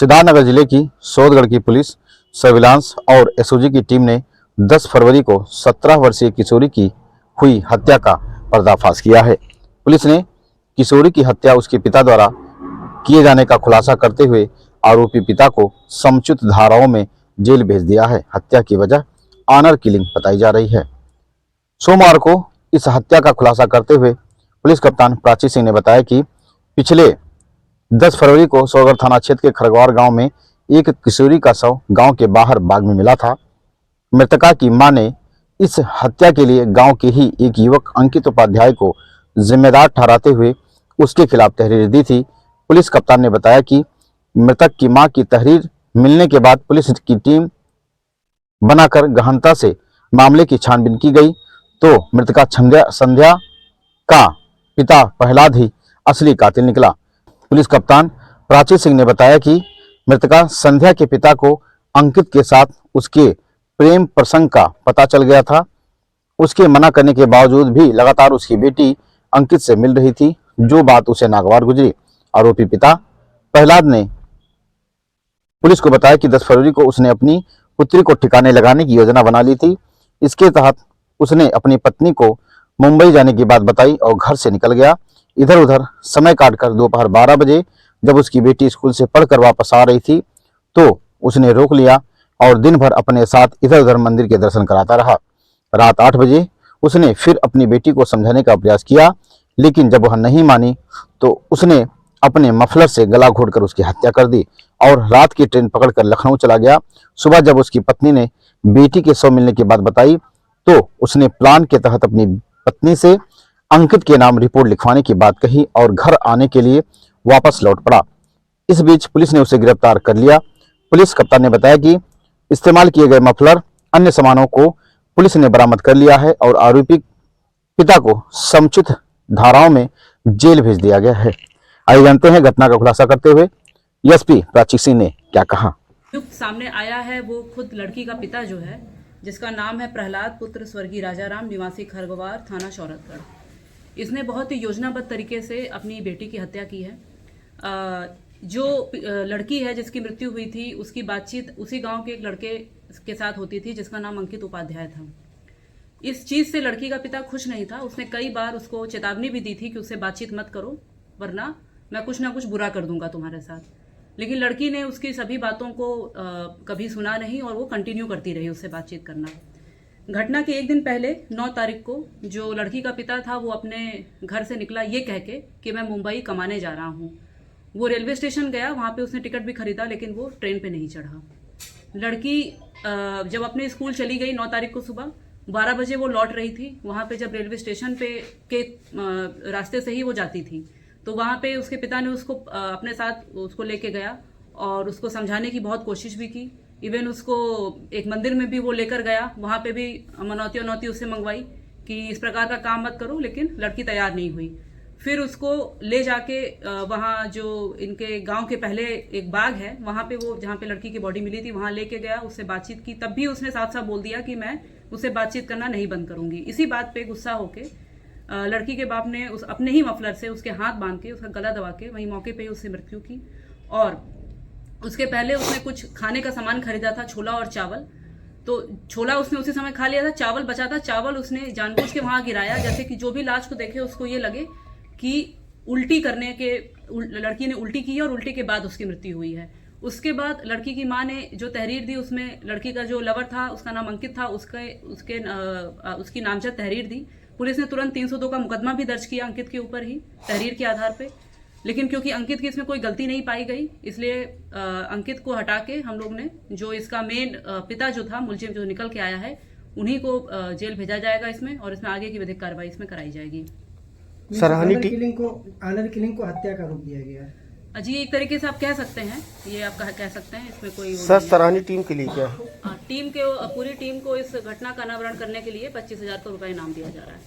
सिद्धार्थनगर जिले की सोदगढ़ की पुलिस सर्विलांस और एसओजी की टीम ने 10 फरवरी को 17 वर्षीय किशोरी की हुई हत्या का पर्दाफाश किया है। पुलिस ने किशोरी की हत्या उसके पिता द्वारा किए जाने का खुलासा करते हुए आरोपी पिता को समुचित धाराओं में जेल भेज दिया है। हत्या की वजह ऑनर किलिंग बताई जा रही है। सोमवार को इस हत्या का खुलासा करते हुए पुलिस कप्तान प्राची सिंह ने बताया कि पिछले 10 फरवरी को सोदगढ़ थाना क्षेत्र के खरगवार गांव में एक किशोरी का शव गांव के बाहर बाग में मिला था। मृतका की मां ने इस हत्या के लिए गांव के ही एक युवक अंकित उपाध्याय को जिम्मेदार ठहराते हुए उसके खिलाफ तहरीर दी थी। पुलिस कप्तान ने बताया कि मृतक की मां की तहरीर मिलने के बाद पुलिस की टीम बनाकर गहनता से मामले की छानबीन की गई तो मृतका संध्या का पिता प्रहलाद ही असली कातिल निकला। पुलिस कप्तान प्राची सिंह ने बताया कि मृतका संध्या के पिता को अंकित के साथ उसके प्रेम प्रसंग का पता चल गया था। उसके मना करने के बावजूद भी लगातार उसकी बेटी अंकित से मिल रही थी, जो बात उसे नागवार गुजरी। आरोपी पिता प्रहलाद ने पुलिस को बताया कि 10 फरवरी को उसने अपनी पुत्री को ठिकाने लगाने की योजना बना ली थी। इसके तहत उसने अपनी पत्नी को मुंबई जाने की बात बताई और घर से निकल गया। इधर उधर समय काटकर दोपहर 12 बजे जब उसकी बेटी स्कूल से पढ़कर वापस आ रही थी तो उसने रोक लिया और दिन भर अपने साथ इधर उधर मंदिर के दर्शन कराता रहा। रात 8 बजे उसने फिर अपनी बेटी को समझाने का प्रयास किया, लेकिन जब वह नहीं मानी तो उसने अपने मफलर से गला घोंटकर उसकी हत्या कर दी और रात की ट्रेन पकड़कर लखनऊ चला गया। सुबह जब उसकी पत्नी ने बेटी के शव मिलने की बात बताई तो उसने प्लान के तहत अपनी पत्नी से अंकित के नाम रिपोर्ट लिखवाने की बात कही और घर आने के लिए वापस लौट पड़ा। इस बीच पुलिस ने उसे गिरफ्तार कर लिया। पुलिस कप्तान ने बताया कि इस्तेमाल किए गए मफलर अन्य सामानों को पुलिस ने बरामद कर लिया है और आरोपी पिता को समुचित धाराओं में जेल भेज दिया गया है। आइए जानते हैं घटना का खुलासा करते हुए एसपी प्राची सिंह ने क्या कहा। सामने आया है वो खुद लड़की का पिता जो है, जिसका नाम है प्रहलाद पुत्र स्वर्गीय राजाराम, निवासी खरगवार, थाना शौरतगढ़। इसने बहुत ही योजनाबद्ध तरीके से अपनी बेटी की हत्या की है। जो लड़की है जिसकी मृत्यु हुई थी उसकी बातचीत उसी गांव के एक लड़के के साथ होती थी जिसका नाम अंकित उपाध्याय था। इस चीज से लड़की का पिता खुश नहीं था। उसने कई बार उसको चेतावनी भी दी थी कि उससे बातचीत मत करो वरना मैं कुछ ना कुछ बुरा कर दूंगा तुम्हारे साथ। लेकिन लड़की ने उसकी सभी बातों को कभी सुना नहीं और वो कंटिन्यू करती रही उससे बातचीत करना। घटना के एक दिन पहले 9 तारीख को जो लड़की का पिता था वो अपने घर से निकला ये कह के कि मैं मुंबई कमाने जा रहा हूँ। वो रेलवे स्टेशन गया, वहाँ पे उसने टिकट भी खरीदा लेकिन वो ट्रेन पे नहीं चढ़ा। लड़की जब अपने स्कूल चली गई 9 तारीख को सुबह 12 बजे वो लौट रही थी। वहाँ पे जब रेलवे स्टेशन पे के रास्ते से ही वो जाती थी तो वहाँ पे उसके पिता ने उसको अपने साथ उसको लेके गया और उसको समझाने की बहुत कोशिश भी की। इवन उसको एक मंदिर में भी वो लेकर गया, वहाँ पे भी मनौती उससे मंगवाई कि इस प्रकार का काम मत करो, लेकिन लड़की तैयार नहीं हुई। फिर उसको ले जाके वहाँ जो इनके गांव के पहले एक बाग है वहाँ पे वो जहाँ पे लड़की की बॉडी मिली थी वहाँ लेके गया, उससे बातचीत की। तब भी उसने साफ साफ बोल दिया कि मैं उससे बातचीत करना नहीं बंद करूंगी। इसी बात पे गुस्सा होके लड़की के बाप ने अपने ही मफलर से उसके हाथ बांध के उसका गला दबा के वहीं मौके पे ही उससे मृत्यु की। और उसके पहले उसने कुछ खाने का सामान खरीदा था, छोला और चावल। तो छोला उसने उसी समय खा लिया था, चावल बचा था। चावल उसने जानबूझ के वहां गिराया जैसे कि जो भी लाश को देखे उसको ये लगे कि उल्टी करने के लड़की ने उल्टी की और उल्टी के बाद उसकी मृत्यु हुई है। उसके बाद लड़की की मां ने जो तहरीर दी उसमें लड़की का जो लवर था उसका नाम अंकित था, उसकी नामजद तहरीर दी। पुलिस ने तुरंत 302 का मुकदमा भी दर्ज किया अंकित के ऊपर ही तहरीर के आधार पे। लेकिन क्योंकि अंकित की इसमें कोई गलती नहीं पाई गई इसलिए अंकित को हटा के हम लोग ने जो इसका मेन पिता जो था मुलजिम जो निकल के आया है उन्हीं को जेल भेजा जाएगा इसमें, और इसमें आगे की विधिक कार्रवाई इसमें कराई जाएगी। ऑनर किलिंग को हत्या का रूप दिया गया है जी, एक तरीके से आप कह सकते हैं, ये आप कह सकते हैं। इसमें कोई सर सराहनीय टीम के लिए क्या टीम के पूरी टीम को इस घटना का अनावरण करने के लिए 25,000 रुपये इनाम दिया जा रहा है।